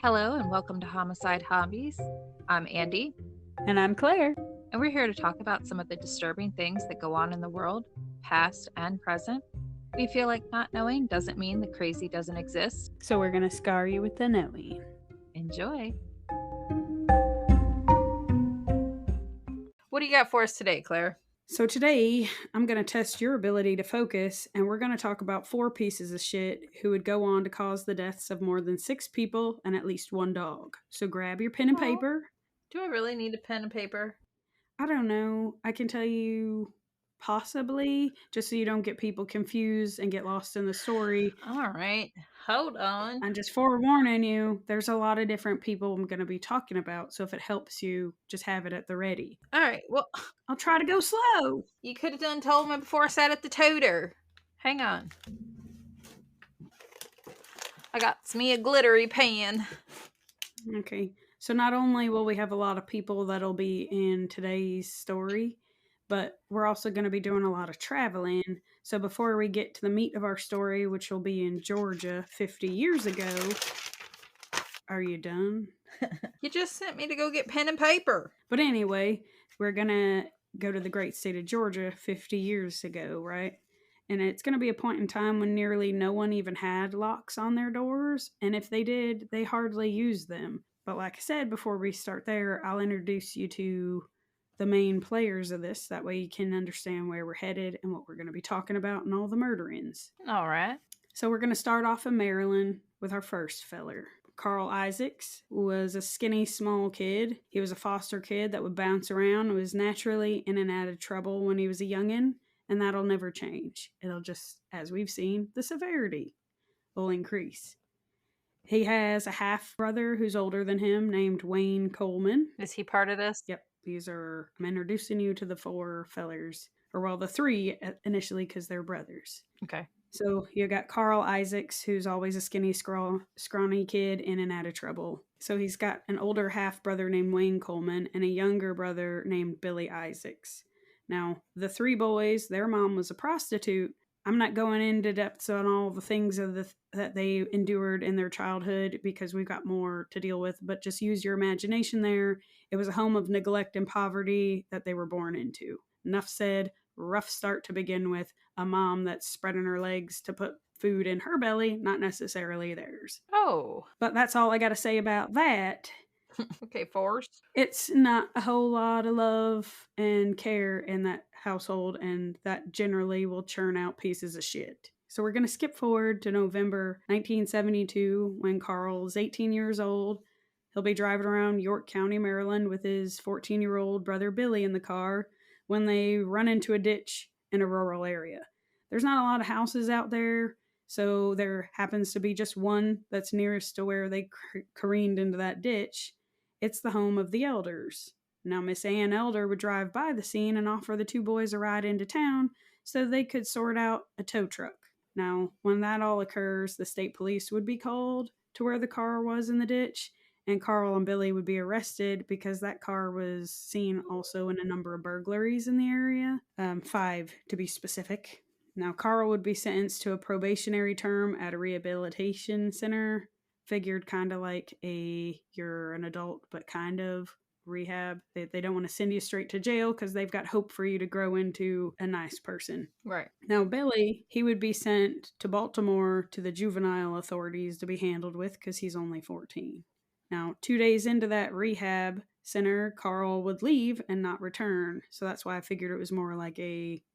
Hello and welcome to Homicide Hobbies. I'm Andy, And I'm Claire. and we're here to talk about some of the disturbing things that go on in the world, past and present. We feel like not knowing doesn't mean the crazy doesn't exist. So we're going to scar you with the knowing. Enjoy. What do you got for us today, Claire? So today, I'm going to test your ability to focus, and we're going to talk about 4 pieces of shit who would go on to cause the deaths of more than 6 people and at least 1 dog. So grab your pen and paper. Do I really need a pen and paper? I don't know. I can tell you possibly, just so you don't get people confused and get lost in the story. All right, hold on. I'm just forewarning you, there's a lot of different people I'm going to be talking about, so if it helps you, just have it at the ready. All right, well, I'll try to go slow. you could have done told me before I sat at the toter. Hang on. I got me a glittery pen. Okay, so not only will we have a lot of people that'll be in today's story, but we're also going to be doing a lot of traveling. So before we get to the meat of our story, which will be in Georgia 50 years ago, are you done? You just sent me to go get pen and paper. But anyway, we're going to go to the great state of Georgia 50 years ago, right? And it's going to be a point in time when nearly no one even had locks on their doors. And if they did, they hardly used them. But like I said, before we start there, I'll introduce you to the main players of this. That way you can understand where we're headed and what we're going to be talking about and all the murderings. All right. So we're going to start off in Maryland with our first feller. Carl Isaacs was a skinny, small kid. He was a foster kid that would bounce around and was naturally in and out of trouble when he was a youngin', and that'll never change. It'll just, as we've seen, the severity will increase. He has a half-brother who's older than him named Wayne Coleman. Is he part of this? Yep, I'm introducing you to the 4 fellers, or well, the 3 initially because they're brothers. Okay. So you got Carl Isaacs, who's always a skinny, scrawny kid in and out of trouble. So he's got an older half-brother named Wayne Coleman and a younger brother named Billy Isaacs. Now, the 3 boys, their mom was a prostitute. I'm not going into depths on all the things that they endured in their childhood because we've got more to deal with, but just use your imagination there. It was a home of neglect and poverty that they were born into. Enough said. Rough start to begin with. A mom that's spreading her legs to put food in her belly, not necessarily theirs. Oh. But that's all I got to say about that. Okay, forced. It's not a whole lot of love and care in that household, and that generally will churn out pieces of shit. So we're going to skip forward to November 1972 when Carl's 18 years old. He'll be driving around York County, Maryland with his 14-year-old brother Billy in the car when they run into a ditch in a rural area. There's not a lot of houses out there, so there happens to be just one that's nearest to where they careened into that ditch. It's the home of the Elders. Now, Miss Ann Elder would drive by the scene and offer the 2 boys a ride into town so they could sort out a tow truck. Now, when that all occurs, the state police would be called to where the car was in the ditch, and Carl and Billy would be arrested because that car was seen also in a number of burglaries in the area, 5 to be specific. Now, Carl would be sentenced to a probationary term at a rehabilitation center, figured kind of like you're an adult, but kind of rehab. They don't want to send you straight to jail because they've got hope for you to grow into a nice person. Right. Now, Billy, he would be sent to Baltimore to the juvenile authorities to be handled with because he's only 14. Now, 2 days into that rehab center, Carl would leave and not return. So that's why I figured it was more like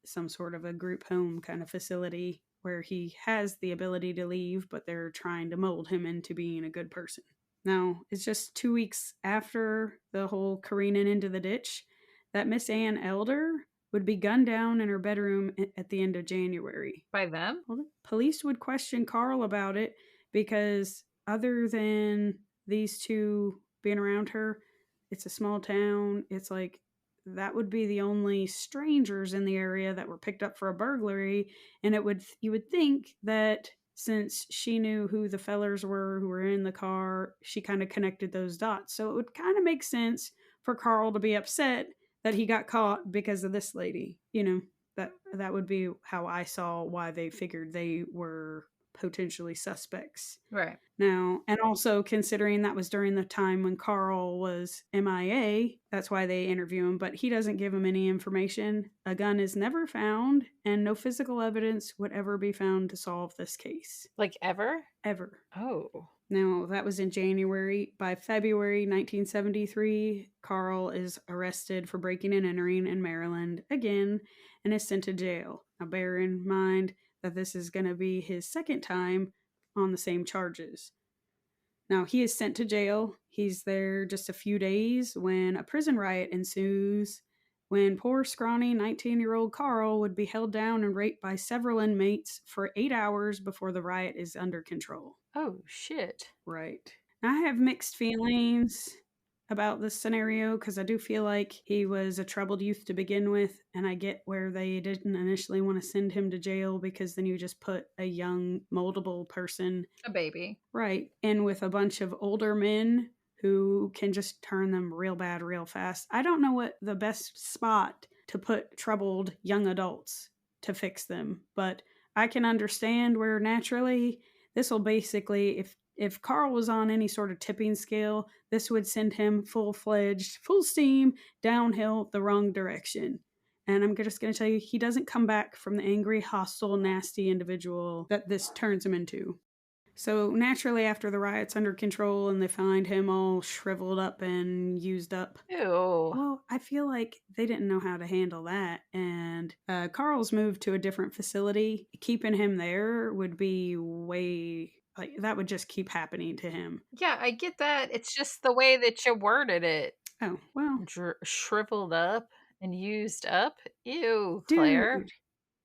some sort of a group home kind of facility where he has the ability to leave, but they're trying to mold him into being a good person. Now, it's just 2 weeks after the whole careening into the ditch that Miss Ann Elder would be gunned down in her bedroom at the end of January. By them? Well, police would question Carl about it because other than these 2 being around her, it's a small town. It's like that would be the only strangers in the area that were picked up for a burglary, and you would think that since she knew who the fellers were who were in the car, she kind of connected those dots. So it would kind of make sense for Carl to be upset that he got caught because of this lady. That would be how I saw why they figured they were potentially suspects. Right. Now, and also considering that was during the time when Carl was MIA, that's why they interview him, but he doesn't give him any information. A gun is never found, and no physical evidence would ever be found to solve this case. Like ever? Ever. Oh. Now, that was in January. By February 1973, Carl is arrested for breaking and entering in Maryland again and is sent to jail. Now, bear in mind that this is going to be his second time on the same charges. Now, he is sent to jail. He's there just a few days when a prison riot ensues, when poor, scrawny 19-year-old Carl would be held down and raped by several inmates for 8 hours before the riot is under control. Oh, shit. Right. I have mixed feelings about this scenario because I do feel like he was a troubled youth to begin with, and I get where they didn't initially want to send him to jail because then you just put a young, moldable person, A baby. right, in with a bunch of older men who can just turn them real bad real fast. I don't know what the best spot to put troubled young adults to fix them, but I can understand where naturally this will basically, if Carl was on any sort of tipping scale, this would send him full-fledged, full steam, downhill the wrong direction. And I'm just going to tell you, he doesn't come back from the angry, hostile, nasty individual that this turns him into. So naturally, after the riot's under control and they find him all shriveled up and used up, Ew. well, I feel like they didn't know how to handle that. And Carl's moved to a different facility. Keeping him there would be way, like, that would just keep happening to him. Yeah, I get that. It's just the way that you worded it. Oh, well. Shriveled up and used up. Ew, Dude, Claire.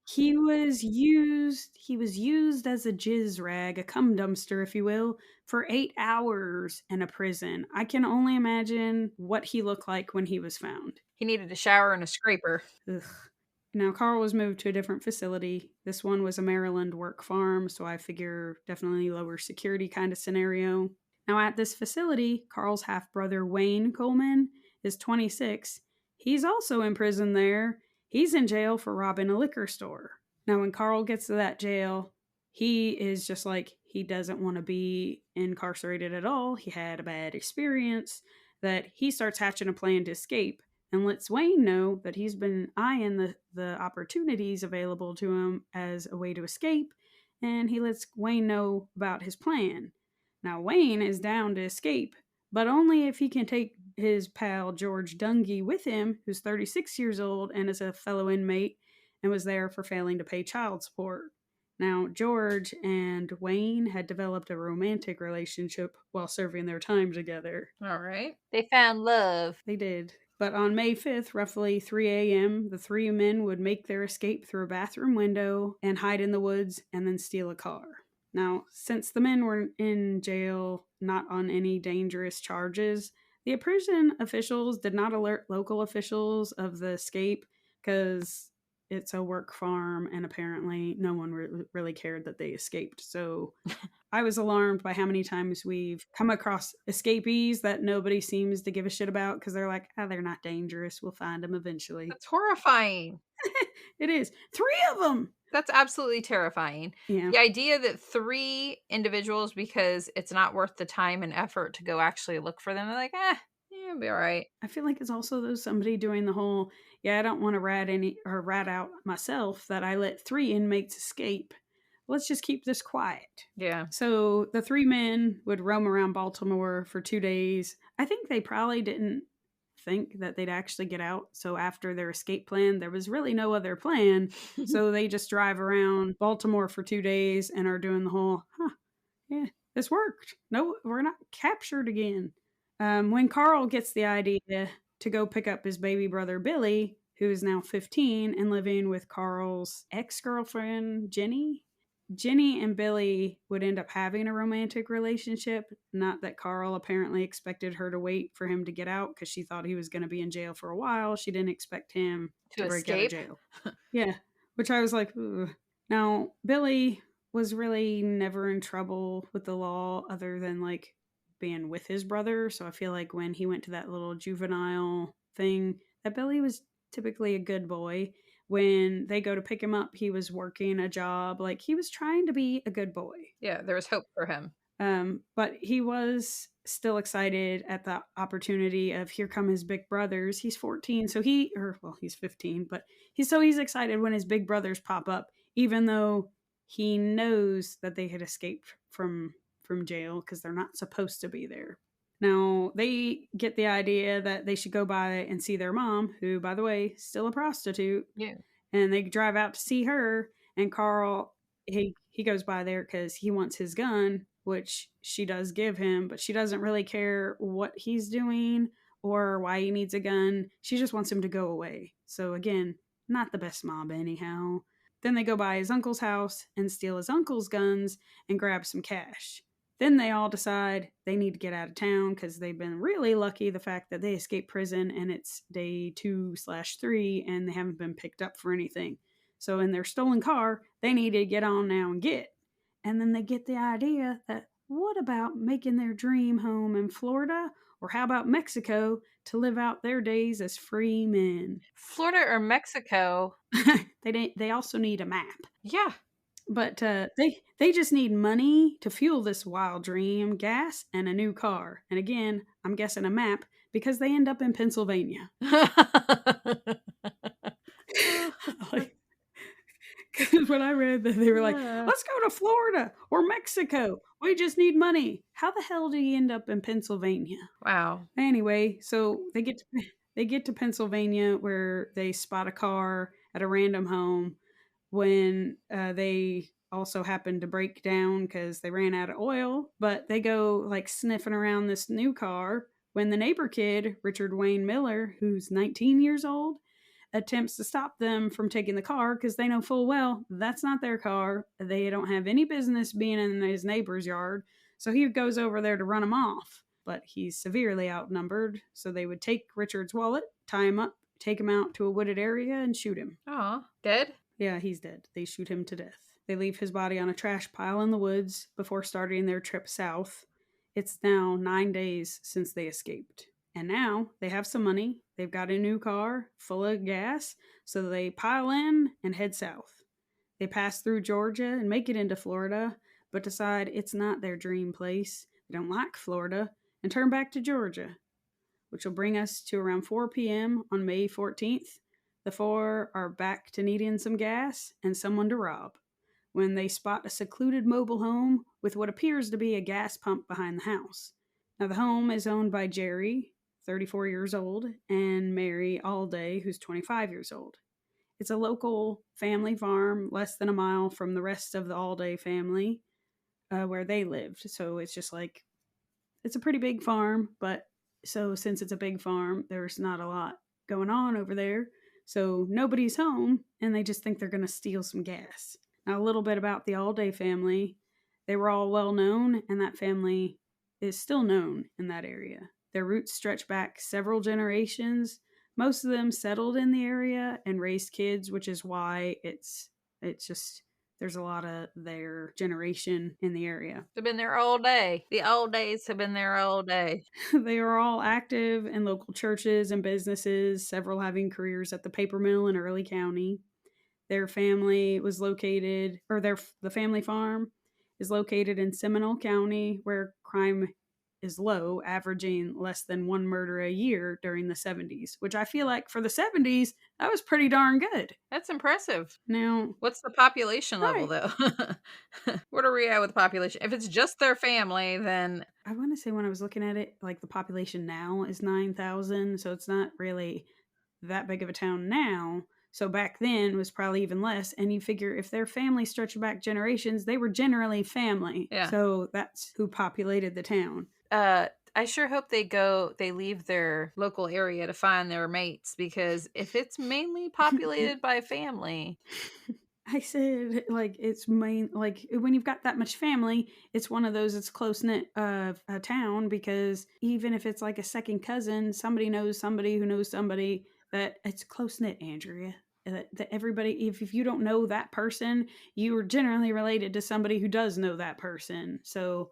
he was used as a jizz rag, a cum dumpster, if you will, for 8 hours in a prison. I can only imagine what he looked like when he was found. He needed a shower and a scraper. Ugh. Now, Carl was moved to a different facility. This one was a Maryland work farm, so I figure definitely lower security kind of scenario. Now, at this facility, Carl's half-brother Wayne Coleman is 26. He's also in prison there. He's in jail for robbing a liquor store. Now, when Carl gets to that jail, he is just like, he doesn't want to be incarcerated at all. He had a bad experience, that he starts hatching a plan to escape and lets Wayne know that he's been eyeing the opportunities available to him as a way to escape, and he lets Wayne know about his plan. Now, Wayne is down to escape, but only if he can take his pal George Dungee with him, who's 36 years old and is a fellow inmate and was there for failing to pay child support. Now, George and Wayne had developed a romantic relationship while serving their time together. All right. They found love. They did. But on May 5th, roughly 3 a.m., the three men would make their escape through a bathroom window and hide in the woods and then steal a car. Now, since the men were in jail, not on any dangerous charges, the prison officials did not alert local officials of the escape because it's a work farm and apparently no one really cared that they escaped. So I was alarmed by how many times we've come across escapees that nobody seems to give a shit about because they're like, they're not dangerous. We'll find them eventually. That's horrifying. It is. 3 of them. That's absolutely terrifying. Yeah. The idea that 3 individuals, because it's not worth the time and effort to go actually look for them, they're like, it'll be all right. I feel like it's also somebody doing the whole, I don't want to rat out myself that I let 3 inmates escape. Let's just keep this quiet. Yeah. So the 3 men would roam around Baltimore for 2 days. I think they probably didn't think that they'd actually get out. So after their escape plan, there was really no other plan. So they just drive around Baltimore for 2 days and are doing the whole, yeah, this worked. No, we're not captured again. When Carl gets the idea to go pick up his baby brother Billy, who is now 15 and living with Carl's ex-girlfriend, Jenny and Billy would end up having a romantic relationship. Not that Carl apparently expected her to wait for him to get out because she thought he was going to be in jail for a while. She didn't expect him to break out of jail. Yeah, which I was like, ugh. Now, Billy was really never in trouble with the law other than like being with his brother. So I feel like when he went to that little juvenile thing, that Billy was typically a good boy. when they go to pick him up, he was working a job. Like, he was trying to be a good boy. Yeah, there was hope for him. But he was still excited at the opportunity of here come his big brothers. He's 14, so he's 15, but he's excited when his big brothers pop up, even though he knows that they had escaped from jail because they're not supposed to be there. Now, they get the idea that they should go by and see their mom, who, by the way, still a prostitute. Yeah. And they drive out to see her, and Carl, he goes by there because he wants his gun, which she does give him, but she doesn't really care what he's doing or why he needs a gun. She just wants him to go away. So again, not the best mob anyhow. Then they go by his uncle's house and steal his uncle's guns and grab some cash. Then they all decide they need to get out of town because they've been really lucky the fact that they escaped prison and it's day 2/3 and they haven't been picked up for anything. So in their stolen car, they need to get on now and get. And then they get the idea that what about making their dream home in Florida? Or how about Mexico to live out their days as free men? Florida or Mexico? They also need a map. Yeah. But they just need money to fuel this wild dream, gas, and a new car. And again, I'm guessing a map because they end up in Pennsylvania. Because when I read that, they were like, let's go to Florida or Mexico. We just need money. How the hell do you end up in Pennsylvania? Wow. Anyway, so they get to Pennsylvania where they spot a car at a random home when they also happen to break down because they ran out of oil. But they go like sniffing around this new car when the neighbor kid, Richard Wayne Miller, who's 19 years old, attempts to stop them from taking the car because they know full well that's not their car. They don't have any business being in his neighbor's yard. So he goes over there to run him off. But he's severely outnumbered. So they would take Richard's wallet, tie him up, take him out to a wooded area, and shoot him. Aw, dead? Yeah, he's dead. They shoot him to death. They leave his body on a trash pile in the woods before starting their trip south. It's now 9 days since they escaped. And now they have some money. They've got a new car full of gas, so they pile in and head south. They pass through Georgia and make it into Florida, but decide it's not their dream place. They don't like Florida and turn back to Georgia, which will bring us to around 4 p.m. on May 14th. The four are back to needing some gas and someone to rob when they spot a secluded mobile home with what appears to be a gas pump behind the house. Now, the home is owned by Jerry, 34 years old, and Mary Alday, who's 25 years old. It's a local family farm less than a mile from the rest of the Alday family where they lived. So it's just like, it's a pretty big farm, but so since it's a big farm, there's not a lot going on over there. So nobody's home, and they just think they're going to steal some gas. Now, a little bit about the Alday family. They were all well known, and that family is still known in that area. Their roots stretch back several generations. Most of them settled in the area and raised kids, which is why it's just, there's a lot of their generation in the area. They've been there all day. The Aldays have been there all day. They are all active in local churches and businesses, several having careers at the paper mill in Early County. Their family was located, or the family farm is located in Seminole County, where crime is low, averaging less than one murder a year during the 70s, which I feel like for the 70s, that was pretty darn good. That's impressive. Now, what's the population level, right. though? What are we at with the population? If it's just their family, then... I want to say when I was looking at it, like the population now is 9,000, so it's not really that big of a town now. So back then it was probably even less. And you figure if their family stretched back generations, they were generally family. Yeah. So that's who populated the town. I sure hope they leave their local area to find their mates, because if it's mainly populated by family. I said, like, it's like when you've got that much family, it's one of those, it's close-knit a town, because even if it's like a second cousin, somebody knows somebody who knows somebody, that it's close-knit, Andrea. That everybody, if you don't know that person, you are generally related to somebody who does know that person. So,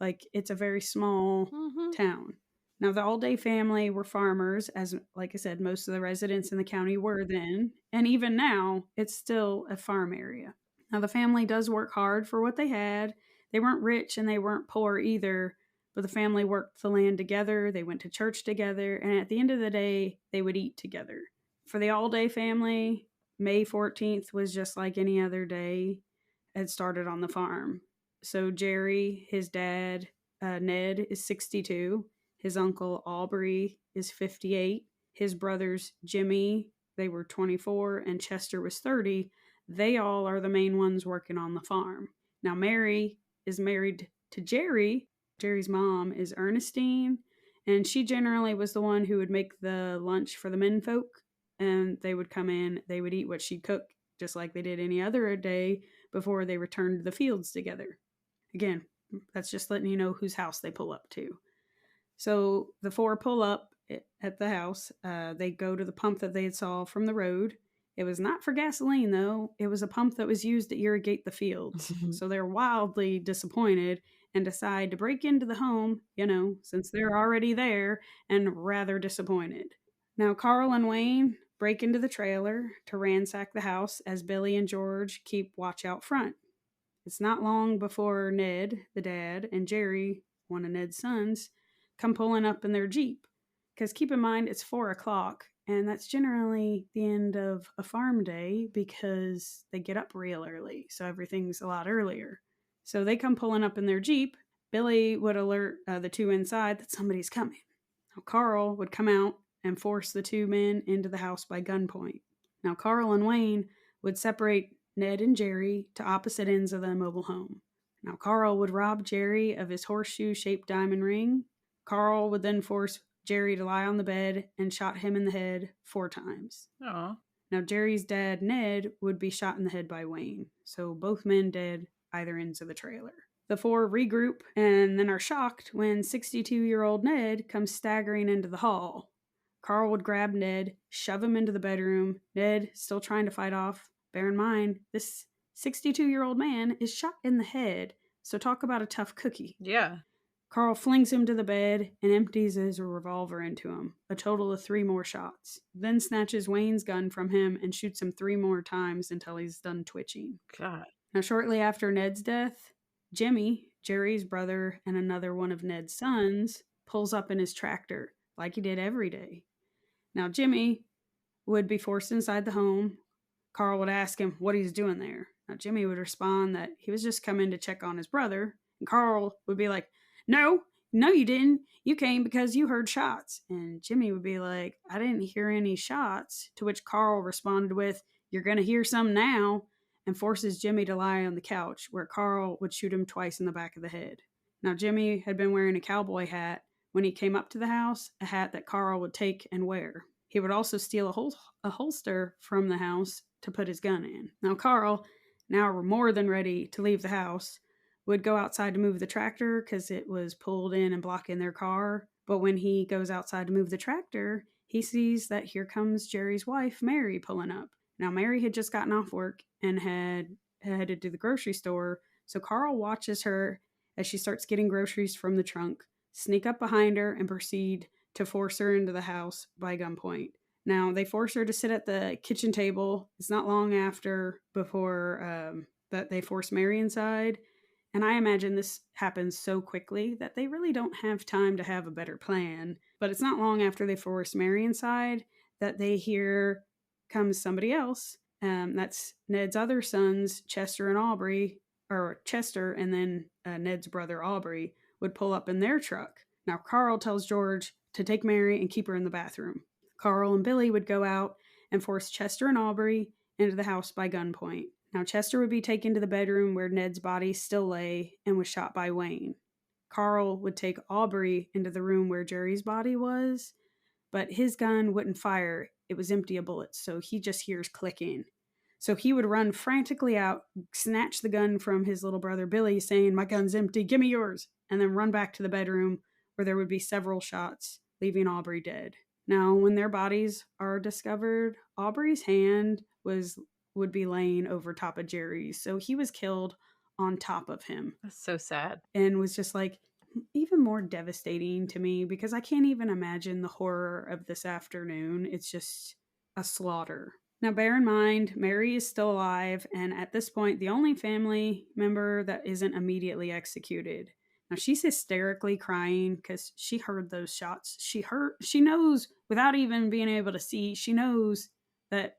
like, it's a very small town. Now, the Alday family were farmers, as like I said, most of the residents in the county were then, and even now, it's still a farm area. Now, the family does work hard for what they had. They weren't rich and they weren't poor either, but the family worked the land together, they went to church together, and at the end of the day, they would eat together. For the Alday family, May 14th was just like any other day. Had started on the farm. So Jerry, his dad, Ned, is 62. His uncle Aubrey is 58. His brothers Jimmy, they were 24, and Chester was 30. They all are the main ones working on the farm. Now, Mary is married to Jerry. Jerry's mom is Ernestine, and she generally was the one who would make the lunch for the menfolk. And they would come in, they would eat what she'd cook, just like they did any other day before they returned to the fields together. Again, that's just letting you know whose house they pull up to. So the four pull up at the house. They go to the pump that they had saw from the road. It was not for gasoline, though. It was a pump that was used to irrigate the fields. So they're wildly disappointed and decide to break into the home, since they're already there, and rather disappointed. Now, Carl and Wayne break into the trailer to ransack the house as Billy and George keep watch out front. It's not long before Ned, the dad, and Jerry, one of Ned's sons, come pulling up in their Jeep. Because keep in mind, it's 4 o'clock, and that's generally the end of a farm day because they get up real early, so everything's a lot earlier. So they come pulling up in their Jeep. Billy would alert the two inside that somebody's coming. Now, Carl would come out and force the two men into the house by gunpoint. Now, Carl and Wayne would separate Ned and Jerry to opposite ends of the mobile home. Now, Carl would rob Jerry of his horseshoe-shaped diamond ring. Carl would then force Jerry to lie on the bed and shot him in the head 4 times. Aww. Now, Jerry's dad, Ned, would be shot in the head by Wayne. So both men dead either ends of the trailer. The four regroup and then are shocked when 62-year-old Ned comes staggering into the hall. Carl would grab Ned, shove him into the bedroom. Ned, still trying to fight off. Bear in mind, this 62-year-old man is shot in the head, so talk about a tough cookie. Yeah. Carl flings him to the bed and empties his revolver into him, a total of 3 more shots. Then snatches Wayne's gun from him and shoots him 3 more times until he's done twitching. God. Now, shortly after Ned's death, Jimmy, Jerry's brother and another one of Ned's sons, pulls up in his tractor, like he did every day. Now, Jimmy would be forced inside the home. Carl would ask him what he's doing there. Now, Jimmy would respond that he was just coming to check on his brother. And Carl would be like, No, you didn't. You came because you heard shots. And Jimmy would be like, I didn't hear any shots. To which Carl responded with, You're going to hear some now. And forces Jimmy to lie on the couch, where Carl would shoot him twice in the back of the head. Now, Jimmy had been wearing a cowboy hat when he came up to the house, a hat that Carl would take and wear. He would also steal a holster from the house to put his gun in. Now, Carl, now more than ready to leave the house, would go outside to move the tractor because it was pulled in and blocking their car. But when he goes outside to move the tractor, he sees that here comes Jerry's wife, Mary, pulling up. Now, Mary had just gotten off work and had headed to the grocery store, so Carl watches her as she starts getting groceries from the trunk, sneak up behind her, and proceed to force her into the house by gunpoint. Now, they force her to sit at the kitchen table. It's not long after before that they force Mary inside. And I imagine this happens so quickly that they really don't have time to have a better plan. But it's not long after they force Mary inside that they hear comes somebody else. That's Ned's other sons, Chester and Aubrey, or Chester and then Ned's brother Aubrey would pull up in their truck. Now, Carl tells George to take Mary and keep her in the bathroom. Carl and Billy would go out and force Chester and Aubrey into the house by gunpoint. Now, Chester would be taken to the bedroom where Ned's body still lay and was shot by Wayne. Carl would take Aubrey into the room where Jerry's body was, but his gun wouldn't fire. It was empty of bullets, so he just hears clicking. So he would run frantically out, snatch the gun from his little brother Billy, saying, My gun's empty, give me yours, and then run back to the bedroom where there would be several shots, leaving Aubrey dead. Now, when their bodies are discovered, Aubrey's hand would be laying over top of Jerry's, so he was killed on top of him. That's so sad. And was just like, even more devastating to me because I can't even imagine the horror of this afternoon. It's just a slaughter. Now, bear in mind, Mary is still alive, and at this point, the only family member that isn't immediately executed. Now, she's hysterically crying because she heard those shots. She knows, without even being able to see, she knows that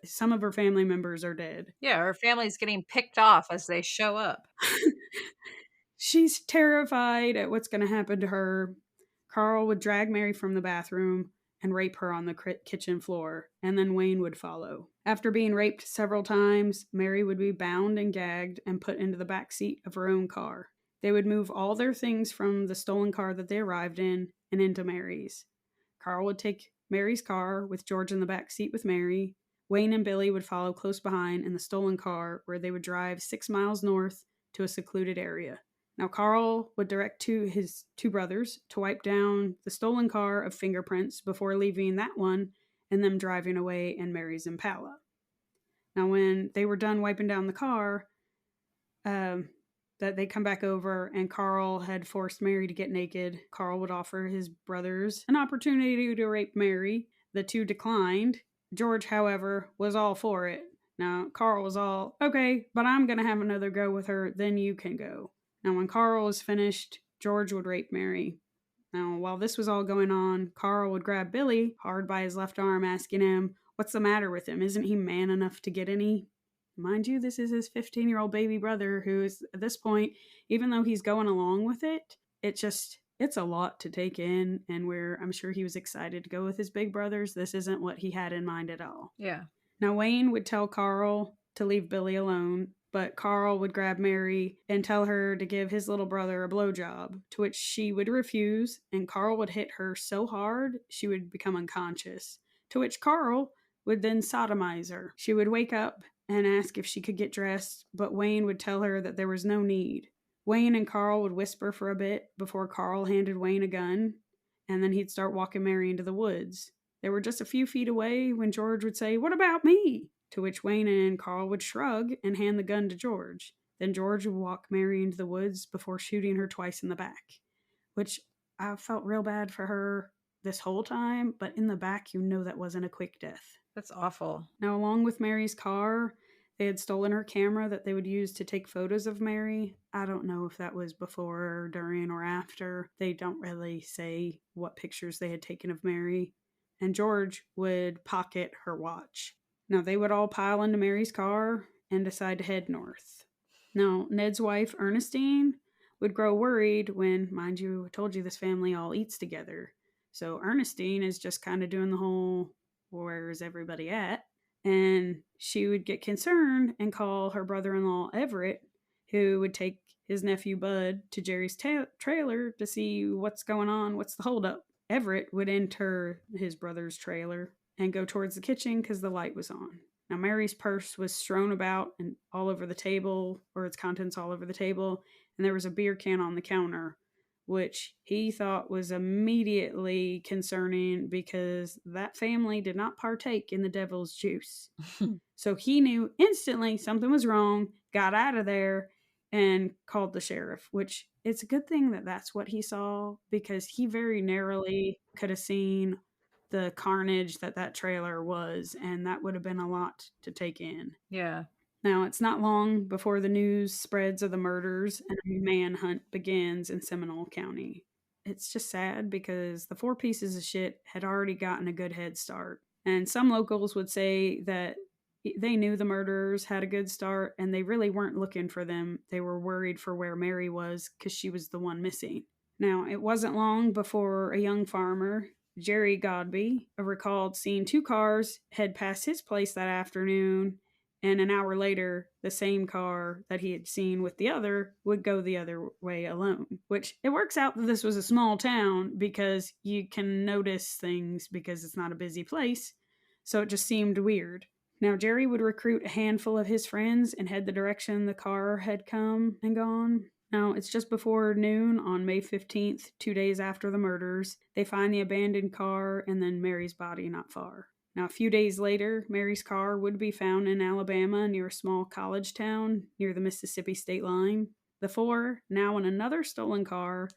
some of her family members are dead. Yeah, her family's getting picked off as they show up. She's terrified at what's going to happen to her. Carl would drag Mary from the bathroom and rape her on the kitchen floor, and then Wayne would follow. After being raped several times, Mary would be bound and gagged and put into the back seat of her own car. They would move all their things from the stolen car that they arrived in and into Mary's. Carl would take Mary's car with George in the back seat with Mary. Wayne and Billy would follow close behind in the stolen car, where they would drive 6 miles north to a secluded area. Now, Carl would direct his two brothers to wipe down the stolen car of fingerprints before leaving that one and them driving away in Mary's Impala. Now, when they were done wiping down the car, that they come back over and Carl had forced Mary to get naked. Carl would offer his brothers an opportunity to rape Mary. The two declined. George, however, was all for it. Now, Carl was all, okay, but I'm going to have another go with her, then you can go. Now, when Carl was finished, George would rape Mary. Now, while this was all going on, Carl would grab Billy hard by his left arm, asking him, what's the matter with him? Isn't he man enough to get any? Mind you, this is his 15-year-old baby brother who is, at this point, even though he's going along with it, it's a lot to take in, and where I'm sure he was excited to go with his big brothers, this isn't what he had in mind at all. Yeah. Now, Wayne would tell Carl to leave Billy alone, but Carl would grab Mary and tell her to give his little brother a blowjob, to which she would refuse, and Carl would hit her so hard she would become unconscious, to which Carl would then sodomize her. She would wake up and ask if she could get dressed, but Wayne would tell her that there was no need. Wayne and Carl would whisper for a bit before Carl handed Wayne a gun, and then he'd start walking Mary into the woods. They were just a few feet away when George would say, "What about me?" To which Wayne and Carl would shrug and hand the gun to George. Then George would walk Mary into the woods before shooting her twice in the back, which I felt real bad for her this whole time, but in the back, you know that wasn't a quick death. That's awful. Now, along with Mary's car, they had stolen her camera that they would use to take photos of Mary. I don't know if that was before, during, or after. They don't really say what pictures they had taken of Mary. And George would pocket her watch. Now, they would all pile into Mary's car and decide to head north. Now, Ned's wife, Ernestine, would grow worried when, mind you, I told you this family all eats together. So Ernestine is just kind of doing the whole, where's everybody at? And she would get concerned and call her brother-in-law, Everett, who would take his nephew, Bud, to Jerry's trailer to see what's going on, what's the holdup. Everett would enter his brother's trailer and go towards the kitchen because the light was on. Now, Mary's purse was strewn about and all over the table, or its contents all over the table, and there was a beer can on the counter, which he thought was immediately concerning because that family did not partake in the devil's juice. So he knew instantly something was wrong, got out of there, and called the sheriff, which it's a good thing that that's what he saw, because he very narrowly could have seen the carnage that trailer was, and that would have been a lot to take in. Yeah. Now, it's not long before the news spreads of the murders and a manhunt begins in Seminole County. It's just sad because the four pieces of shit had already gotten a good head start. And some locals would say that they knew the murderers had a good start and they really weren't looking for them. They were worried for where Mary was because she was the one missing. Now, it wasn't long before a young farmer, Jerry Godby, recalled seeing two cars head past his place that afternoon, and an hour later, the same car that he had seen with the other would go the other way alone. Which, it works out that this was a small town because you can notice things because it's not a busy place, so it just seemed weird. Now, Jerry would recruit a handful of his friends and head the direction the car had come and gone. Now, it's just before noon on May 15th, 2 days after the murders. They find the abandoned car and then Mary's body not far. Now, a few days later, Mary's car would be found in Alabama near a small college town near the Mississippi state line. The four, now in another stolen car,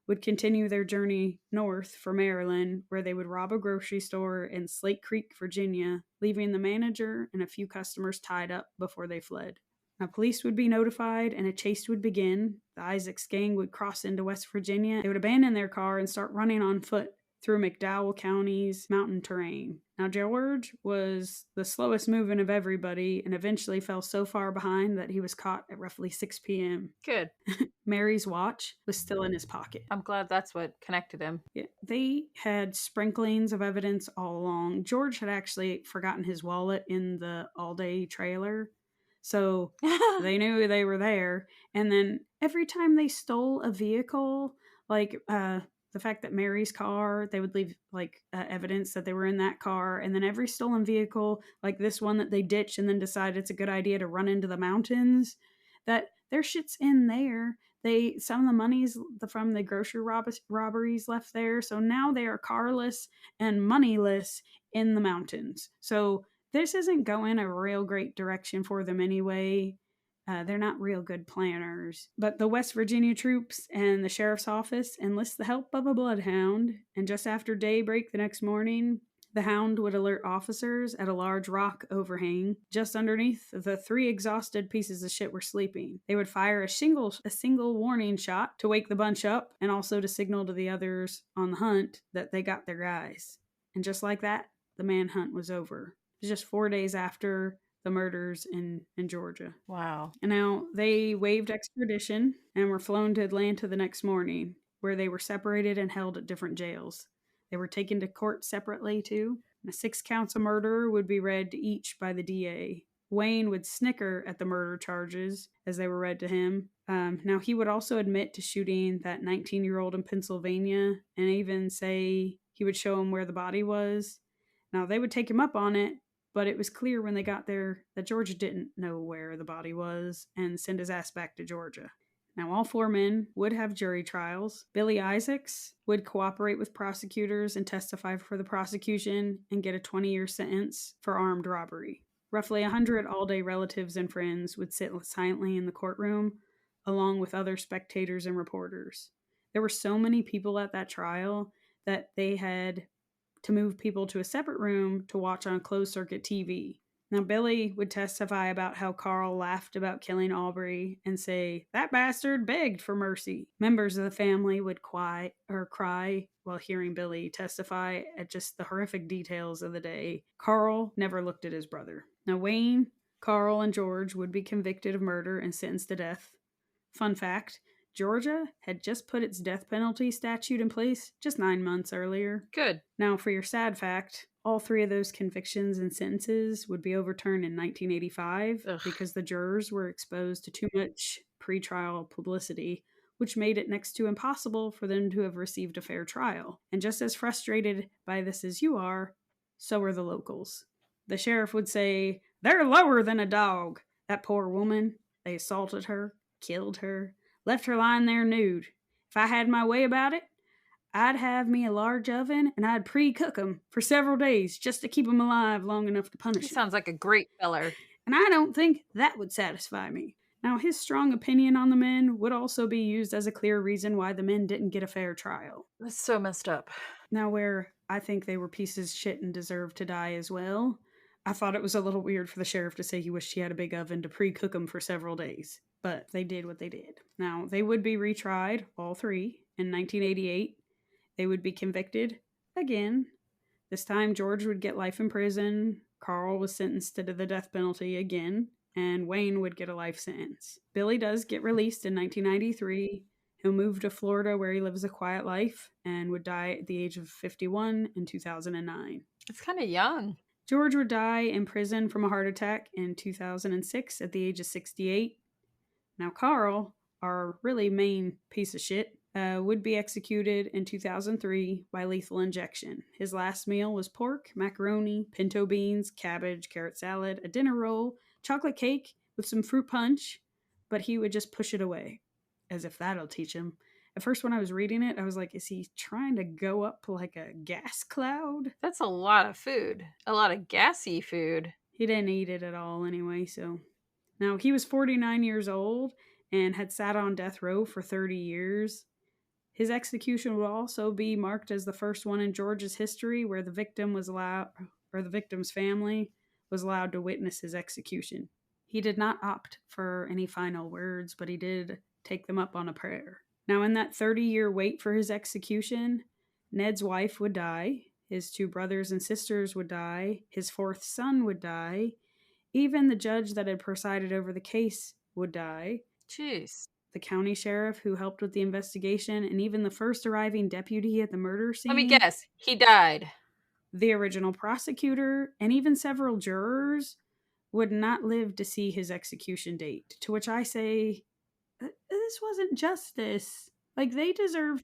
would continue their journey north for Maryland, where they would rob a grocery store in Slate Creek, Virginia, leaving the manager and a few customers tied up before they fled. Now, police would be notified and a chase would begin. The Isaacs gang would cross into West Virginia. They would abandon their car and start running on foot through McDowell County's mountain terrain. Now, George was the slowest moving of everybody and eventually fell so far behind that he was caught at roughly 6 p.m. Good. Mary's watch was still in his pocket. I'm glad that's what connected him. Yeah, they had sprinklings of evidence all along. George had actually forgotten his wallet in the Alday trailer, so they knew they were there. And then every time they stole a vehicle, like the fact that Mary's car, they would leave like evidence that they were in that car. And then every stolen vehicle, like this one that they ditched and then decided it's a good idea to run into the mountains, that their shit's in there. Some of the money's from the grocery robberies left there. So now they are carless and moneyless in the mountains. So this isn't going a real great direction for them anyway. They're not real good planners. But the West Virginia troops and the sheriff's office enlist the help of a bloodhound. And just after daybreak the next morning, the hound would alert officers at a large rock overhang just underneath the 3 exhausted pieces of shit were sleeping. They would fire a single warning shot to wake the bunch up and also to signal to the others on the hunt that they got their guys. And just like that, the manhunt was over. It was just 4 days after the murders in Georgia. Wow. And now they waived extradition and were flown to Atlanta the next morning, where they were separated and held at different jails. They were taken to court separately, too. And 6 counts of murder would be read to each by the DA. Wayne would snicker at the murder charges as they were read to him. Now, he would also admit to shooting that 19-year-old in Pennsylvania and even say he would show him where the body was. Now, they would take him up on it, but it was clear when they got there that Georgia didn't know where the body was and send his ass back to Georgia. Now, all 4 men would have jury trials. Billy Isaacs would cooperate with prosecutors and testify for the prosecution and get a 20-year sentence for armed robbery. Roughly 100 Alday relatives and friends would sit silently in the courtroom, along with other spectators and reporters. There were so many people at that trial that they had to move people to a separate room to watch on closed-circuit TV. Now, Billy would testify about how Carl laughed about killing Aubrey and say, "That bastard begged for mercy." Members of the family would cry while hearing Billy testify at just the horrific details of the day. Carl never looked at his brother. Now, Wayne, Carl, and George would be convicted of murder and sentenced to death. Fun fact, Georgia had just put its death penalty statute in place just 9 months earlier. Good. Now, for your sad fact, all 3 of those convictions and sentences would be overturned in 1985 because the jurors were exposed to too much pretrial publicity, which made it next to impossible for them to have received a fair trial. And just as frustrated by this as you are, so are the locals. The sheriff would say, "They're lower than a dog. That poor woman, they assaulted her, killed her, left her lying there nude. If I had my way about it, I'd have me a large oven and I'd pre-cook them for several days just to keep them alive long enough to punish them." He sounds like a great feller. And I don't think that would satisfy me. Now, his strong opinion on the men would also be used as a clear reason why the men didn't get a fair trial. That's so messed up. Now, where I think they were pieces of shit and deserved to die as well, I thought it was a little weird for the sheriff to say he wished he had a big oven to pre-cook them for several days. But they did what they did. Now, they would be retried, all 3, in 1988. They would be convicted again. This time, George would get life in prison. Carl was sentenced to the death penalty again. And Wayne would get a life sentence. Billy does get released in 1993. He'll move to Florida where he lives a quiet life and would die at the age of 51 in 2009. It's kind of young. George would die in prison from a heart attack in 2006 at the age of 68. Now, Carl, our really main piece of shit, would be executed in 2003 by lethal injection. His last meal was pork, macaroni, pinto beans, cabbage, carrot salad, a dinner roll, chocolate cake with some fruit punch, but he would just push it away, as if that'll teach him. At first, when I was reading it, I was like, is he trying to go up like a gas cloud? That's a lot of food. A lot of gassy food. He didn't eat it at all anyway, so. Now, he was 49 years old and had sat on death row for 30 years. His execution would also be marked as the first one in Georgia's history where the victim was allowed, or the victim's family was allowed to witness his execution. He did not opt for any final words, but he did take them up on a prayer. Now, in that 30-year wait for his execution, Ned's wife would die, his 2 brothers and sisters would die, his 4th son would die, even the judge that had presided over the case would die. Jeez. The county sheriff who helped with the investigation, and even the first arriving deputy at the murder scene. Let me guess. He died. The original prosecutor, and even several jurors would not live to see his execution date. To which I say, this wasn't justice. Like, they deserve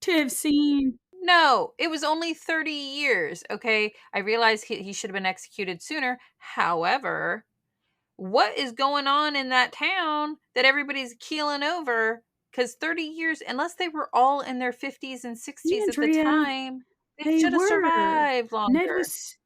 to have seen. No, it was only 30 years, okay? I realize he should have been executed sooner. However, what is going on in that town that everybody's keeling over? Because 30 years, unless they were all in their 50s and 60s at the time, they should have survived longer. Ned was...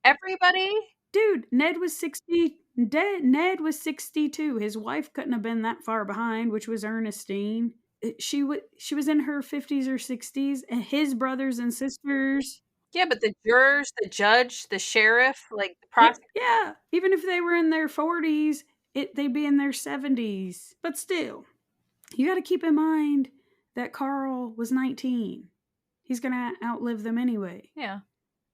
Everybody? Dude, Ned was 60. Ned was 62. His wife couldn't have been that far behind, which was Ernestine. She was in her 50s or 60s, and his brothers and sisters. Yeah, but the jurors, the judge, the sheriff, like the prosecutor. Yeah, even if they were in their 40s, they'd be in their 70s. But still, you got to keep in mind that Carl was 19. He's going to outlive them anyway. Yeah.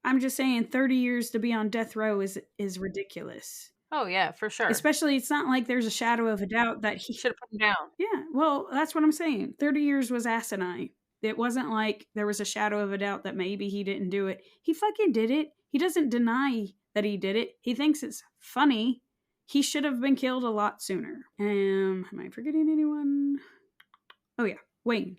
I'm just saying 30 years to be on death row is ridiculous. Oh, yeah, for sure. Especially, it's not like there's a shadow of a doubt that he should have put him down. Yeah, well, that's what I'm saying. 30 years was asinine. It wasn't like there was a shadow of a doubt that maybe he didn't do it. He fucking did it. He doesn't deny that he did it. He thinks it's funny. He should have been killed a lot sooner. Am I forgetting anyone? Oh, yeah, Wayne.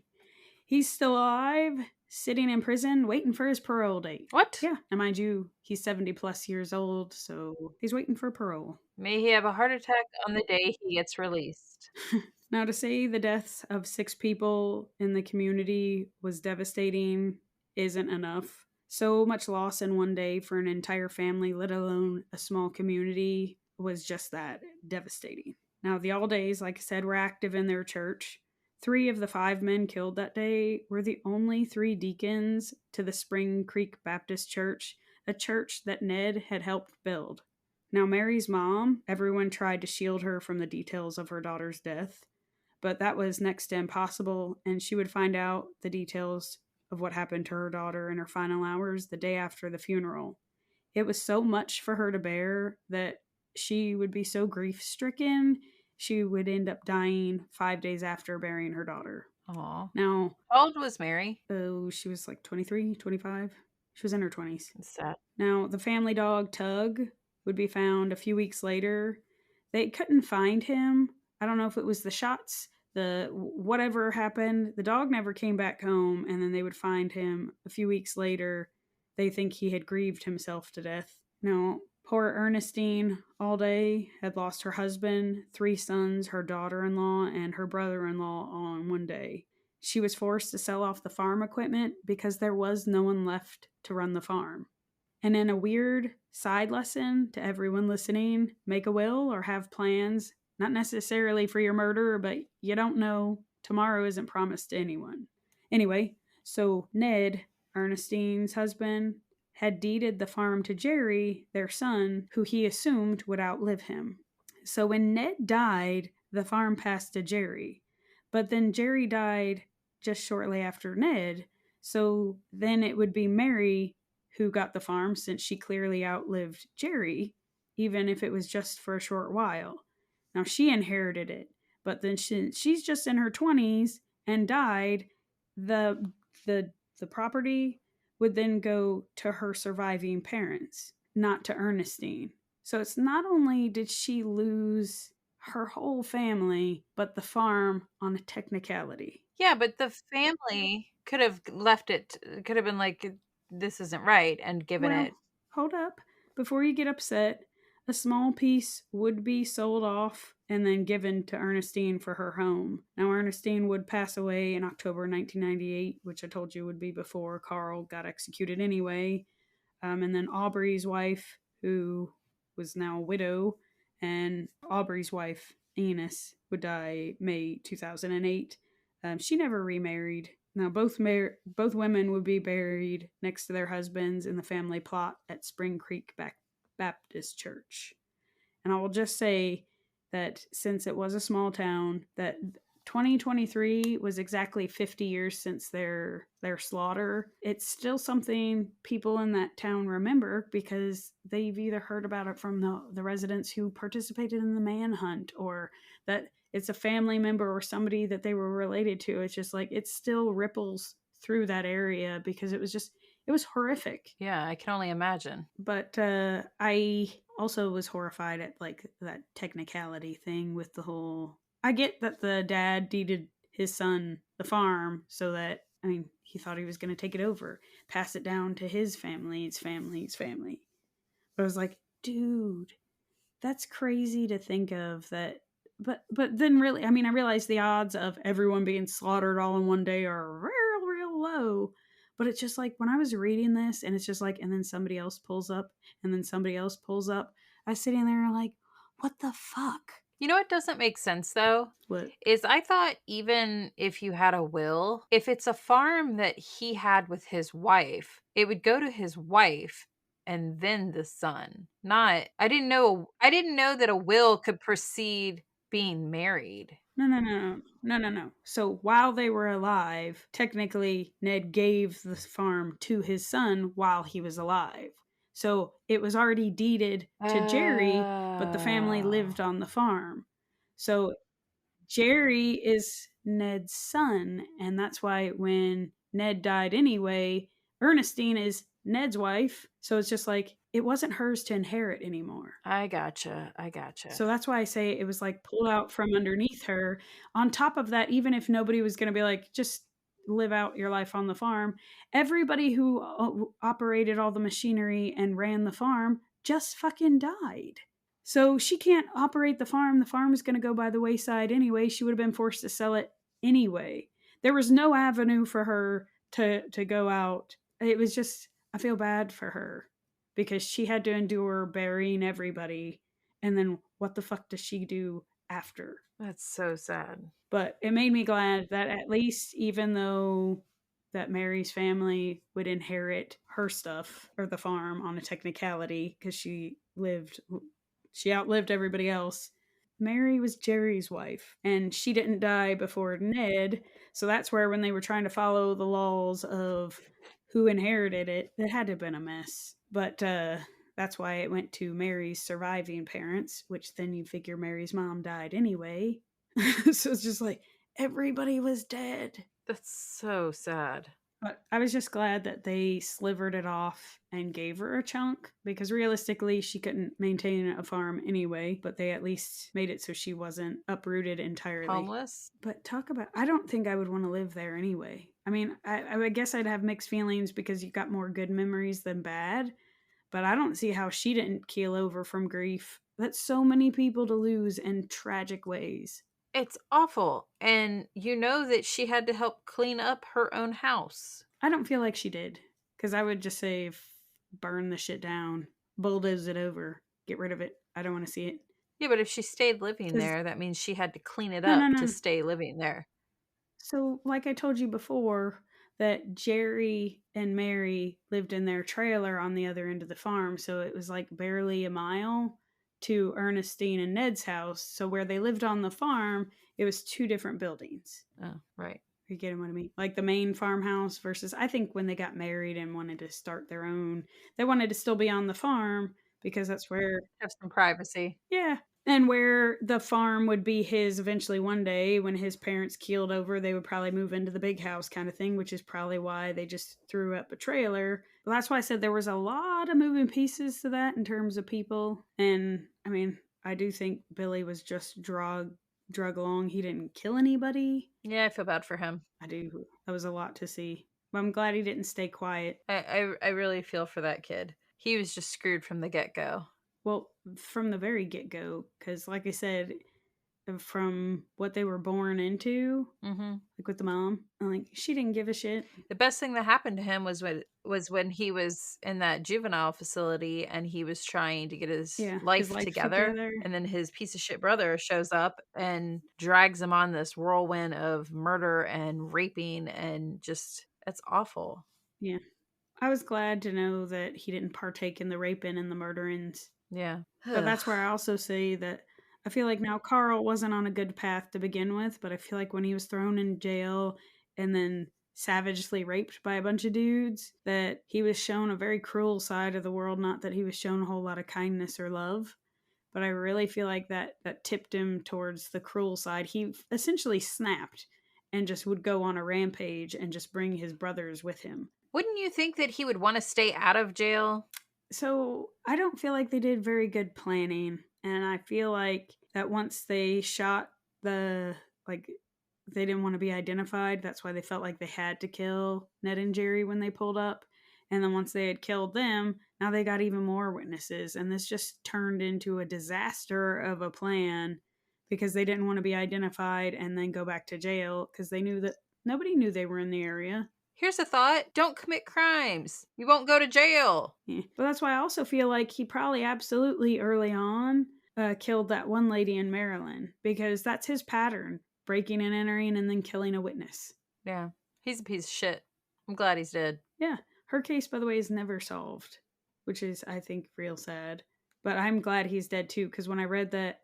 He's still alive, sitting in prison, waiting for his parole date. What? Yeah, and mind you, he's 70 plus years old, so he's waiting for parole. May he have a heart attack on the day he gets released. Now, to say the deaths of 6 people in the community was devastating isn't enough. So much loss in one day for an entire family, let alone a small community, was just that, devastating. Now, the Aldays, like I said, were active in their church. 3 of the 5 men killed that day were the only 3 deacons to the Spring Creek Baptist Church, a church that Ned had helped build. Now, Mary's mom, everyone tried to shield her from the details of her daughter's death, but that was next to impossible, and she would find out the details of what happened to her daughter in her final hours the day after the funeral. It was so much for her to bear that she would be so grief-stricken, she would end up dying 5 days after burying her daughter. Aww. Now, how old was Mary? Oh, she was like 23, 25. She was in her 20s. That's sad. Now, the family dog, Tug, would be found a few weeks later. They couldn't find him. I don't know if it was the shots, the whatever happened. The dog never came back home, and then they would find him a few weeks later. They think he had grieved himself to death. Now, poor Ernestine Alday had lost her husband, 3 sons, her daughter-in-law, and her brother-in-law all in one day. She was forced to sell off the farm equipment because there was no one left to run the farm. And in a weird side lesson to everyone listening, make a will or have plans, not necessarily for your murder, but you don't know. Tomorrow isn't promised to anyone. Anyway, so Ned, Ernestine's husband, had deeded the farm to Jerry, their son, who he assumed would outlive him. So when Ned died, the farm passed to Jerry. But then Jerry died just shortly after Ned, so then it would be Mary who got the farm since she clearly outlived Jerry, even if it was just for a short while. Now, she inherited it, but then she's just in her 20s and died. The property would then go to her surviving parents, not to Ernestine. So it's not only did she lose her whole family, but the farm on a technicality. Yeah, but the family could have left it, could have been like, this isn't right, and given it. Hold up. Before you get upset, a small piece would be sold off and then given to Ernestine for her home. Now, Ernestine would pass away in October 1998, which I told you would be before Carl got executed anyway. And then Aubrey's wife, who was now a widow, and Aubrey's wife, Eunice, would die May 2008. She never remarried. Now, both women would be buried next to their husbands in the family plot at Spring Creek Baptist Church. And I will just say that since it was a small town, that 2023 was exactly 50 years since their slaughter. It's still something people in that town remember because they've either heard about it from the residents who participated in the manhunt, or that it's a family member or somebody that they were related to. It's just like it still ripples through that area because it was horrific. Yeah, I can only imagine. But I also was horrified at like that technicality thing with the whole. I get that the dad deeded his son the farm so that, I mean, he thought he was going to take it over, pass it down to his family, his family, his family. But I was like, dude, that's crazy to think of that. But then really, I mean, I realize the odds of everyone being slaughtered all in one day are real low. But it's just like when I was reading this, and it's just like, and then somebody else pulls up, and then somebody else pulls up. I was sitting there like, what the fuck? You know what doesn't make sense though? What? Is I thought even if you had a will, if it's a farm that he had with his wife, it would go to his wife and then the son. Not I didn't know that a will could precede being married. No. So while they were alive, technically, Ned gave the farm to his son while he was alive. So it was already deeded to Jerry, but the family lived Oh. on the farm. So Jerry is Ned's son, and that's why when Ned died anyway, Ernestine is Ned's wife. So it's just like it wasn't hers to inherit anymore. I gotcha. I gotcha. So that's why I say it was like pulled out from underneath her. On top of that, even if nobody was going to be like, just live out your life on the farm, everybody who operated all the machinery and ran the farm just fucking died. So she can't operate the farm. The farm is going to go by the wayside anyway. She would have been forced to sell it anyway. There was no avenue for her to go out. It was just, I feel bad for her because she had to endure burying everybody, and then what the fuck does she do after? That's so sad. But it made me glad that at least, even though that Mary's family would inherit her stuff or the farm on a technicality because she outlived everybody else. Mary was Jerry's wife, and she didn't die before Ned. So that's where, when they were trying to follow the laws of who inherited it, it had to have been a mess. But that's why it went to Mary's surviving parents, which then you figure Mary's mom died anyway. So it's just like everybody was dead. That's so sad. But I was just glad that they slivered it off and gave her a chunk, because realistically she couldn't maintain a farm anyway, but they at least made it so she wasn't uprooted entirely. Homeless? But talk about, I don't think I would want to live there anyway. I mean, I guess I'd have mixed feelings because you got more good memories than bad, but I don't see how she didn't keel over from grief. That's so many people to lose in tragic ways. It's awful. And you know that she had to help clean up her own house. I don't feel like she did, because I would just say burn the shit down, bulldoze it over, get rid of it. I don't want to see it. Yeah, but if she stayed living 'Cause- there, that means she had to clean it No, up no, no. to stay living there. So, like I told you before, that Jerry and Mary lived in their trailer on the other end of the farm, so it was like barely a mile to Ernestine and Ned's house. So where they lived on the farm, it was two different buildings. Oh, right. You get what I mean? Like the main farmhouse versus, I think when they got married and wanted to start their own, they wanted to still be on the farm because that's where, Have some privacy. yeah. And where the farm would be his eventually one day when his parents keeled over, they would probably move into the big house kind of thing, which is probably why they just threw up a trailer. But that's why I said there was a lot of moving pieces to that in terms of people. And I mean, I do think Billy was just drug along. He didn't kill anybody. Yeah, I feel bad for him. I do. That was a lot to see. But I'm glad he didn't stay quiet. I really feel for that kid. He was just screwed from the get-go. Well, from the very get-go, because like I said, from what they were born into, Mm-hmm. like with the mom. And like she didn't give a shit. The best thing that happened to him was when he was in that juvenile facility and he was trying to get his Yeah, his life life together, together. and then his piece of shit brother shows up and drags him on this whirlwind of murder and raping, and just it's awful. Yeah. I was glad to know that he didn't partake in the raping and the murderings. Yeah. But that's where I also say that I feel like now Carl wasn't on a good path to begin with, but I feel like when he was thrown in jail and then savagely raped by a bunch of dudes, that he was shown a very cruel side of the world, not that he was shown a whole lot of kindness or love. But I really feel like that tipped him towards the cruel side. He essentially snapped and just would go on a rampage and just bring his brothers with him. Wouldn't you think that he would want to stay out of jail? So I don't feel like they did very good planning. And I feel like that once they shot the, like, they didn't want to be identified. That's why they felt like they had to kill Ned and Jerry when they pulled up. And then once they had killed them, now they got even more witnesses. And this just turned into a disaster of a plan because they didn't want to be identified and then go back to jail because they knew that nobody knew they were in the area. Here's a thought: don't commit crimes. You won't go to jail. Yeah. But that's why I also feel like he probably absolutely early on killed that one lady in Maryland because that's his pattern, breaking and entering and then killing a witness. Yeah. He's a piece of shit. I'm glad he's dead. Yeah. Her case, by the way, is never solved, which is, I think, real sad. But I'm glad he's dead too because when I read that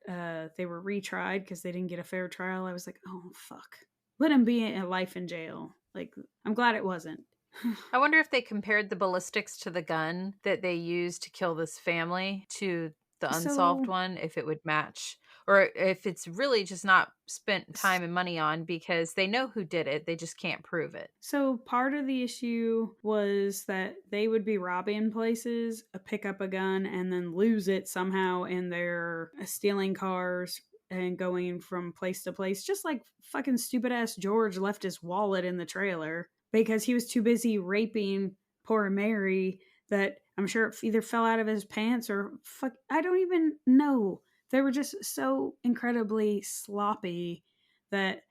they were retried because they didn't get a fair trial, I was like, oh, fuck. Let him be a life in jail. Like, I'm glad it wasn't. I wonder if they compared the ballistics to the gun that they used to kill this family to the unsolved So one, if it would match. Or if it's really just not spent time and money on because they know who did it, they just can't prove it. So part of the issue was that they would be robbing places, pick up a gun, and then lose it somehow in their stealing cars and going from place to place. Just like fucking stupid ass George left his wallet in the trailer because he was too busy raping poor Mary that I'm sure it either fell out of his pants or fuck. I don't even know. They were just so incredibly sloppy that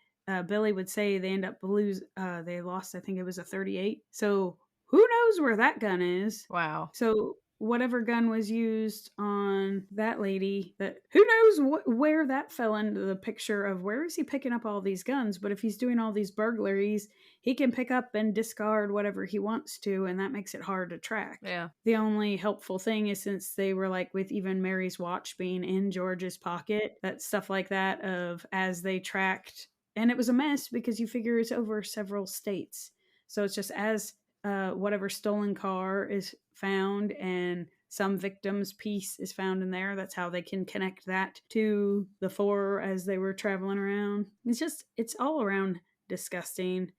Billy would say they end up they lost. I think it was a 38. So who knows where that gun is? Wow. So whatever gun was used on that lady, that who knows where that fell into the picture of where is he picking up all these guns? But if he's doing all these burglaries, he can pick up and discard whatever he wants to, and that makes it hard to track. Yeah. The only helpful thing is since they were like with even Mary's watch being in George's pocket, that stuff like that of as they tracked, and it was a mess because you figure it's over several states. So it's just as whatever stolen car is found and some victim's piece is found in there. That's how they can connect that to the four as they were traveling around. It's all around disgusting.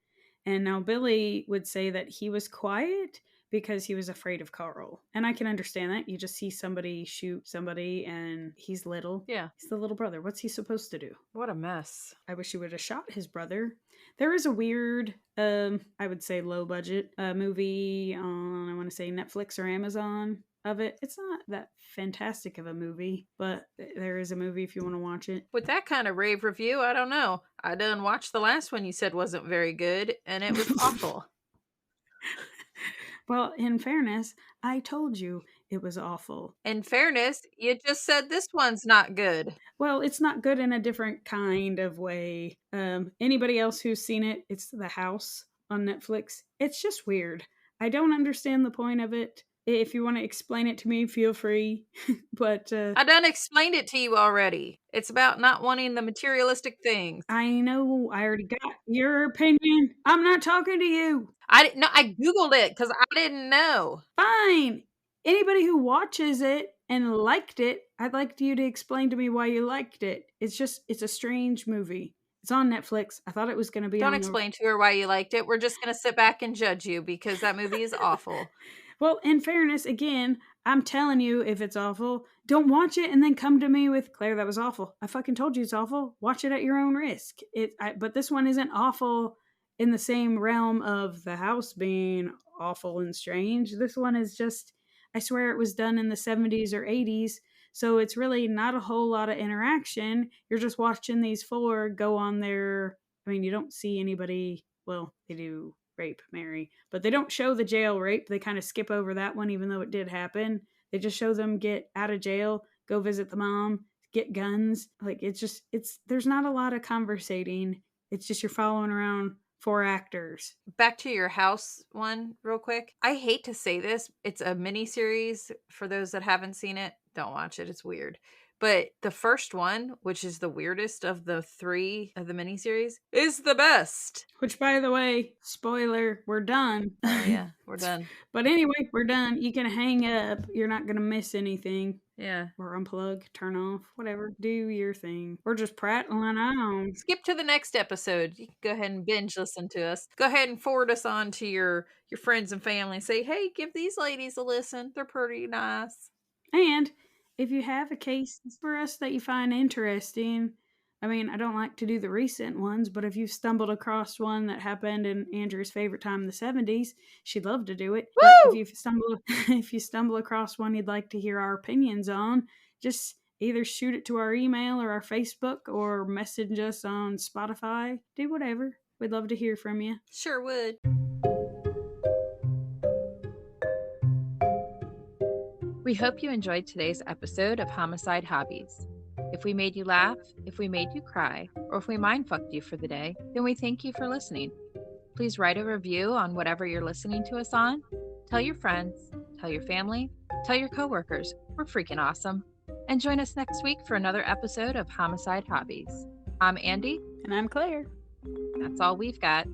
And now Billy would say that he was quiet because he was afraid of Carl. And I can understand that. You just see somebody shoot somebody and he's little. Yeah. He's the little brother. What's he supposed to do? What a mess. I wish he would have shot his brother. There is a weird, I would say low budget movie on, I want to say Netflix or Amazon of it. It's not that fantastic of a movie, but there is a movie if you want to watch it. With that kind of rave review, I don't know. I done watched the last one you said wasn't very good, and it was awful. Well, in fairness, I told you it was awful. In fairness, you just said this one's not good. Well, it's not good in a different kind of way. Anybody else who's seen it, it's The House on Netflix. It's just weird. I don't understand the point of it. If you want to explain it to me, feel free. But I done explained it to you already. It's about not wanting the materialistic things. I know I already got your opinion. I'm not talking to you. I didn't know. I Googled it because I didn't know. Fine. Anybody who watches it and liked it, I'd like you to explain to me why you liked it. It's a strange movie. It's on Netflix. I thought it was going to be Don't on explain to her why you liked it. We're just going to sit back and judge you because that movie is awful. Well, in fairness, again, I'm telling you if it's awful, don't watch it and then come to me with, Claire, that was awful. I fucking told you it's awful. Watch it at your own risk. But this one isn't awful in the same realm of The House being awful and strange. This one is just, I swear it was done in the 70s or 80s. So it's really not a whole lot of interaction. You're just watching these four go on their, I mean, you don't see anybody, well, they do rape Mary, but they don't show the jail rape. They kind of skip over that one, even though it did happen. They just show them get out of jail, go visit the mom, get guns. Like, there's not a lot of conversating. It's just you're following around four actors. Back to your house one real quick. I hate to say this. It's a mini series. For those that haven't seen it, don't watch it. It's weird. But the first one, which is the weirdest of the 3 of the miniseries, is the best. Which, by the way, spoiler, we're done. Oh, yeah, we're done. But anyway, we're done. You can hang up. You're not going to miss anything. Yeah. Or unplug, turn off, whatever. Do your thing. We're just prattling on. Skip to the next episode. You can go ahead and binge listen to us. Go ahead and forward us on to your friends and family and say, hey, give these ladies a listen. They're pretty nice. And if you have a case for us that you find interesting, I mean, I don't like to do the recent ones, but if you've stumbled across one that happened in Andrew's favorite time in the 70s, she'd love to do it. Woo! But if you stumble across one you'd like to hear our opinions on, just either shoot it to our email or our Facebook or message us on Spotify. Do whatever. We'd love to hear from you. Sure would. We hope you enjoyed today's episode of Homicide Hobbies. If we made you laugh, if we made you cry, or if we mind-fucked you for the day, then we thank you for listening. Please write a review on whatever you're listening to us on. Tell your friends, tell your family, tell your coworkers. We're freaking awesome. And join us next week for another episode of Homicide Hobbies. I'm Andy. And I'm Claire. That's all we've got.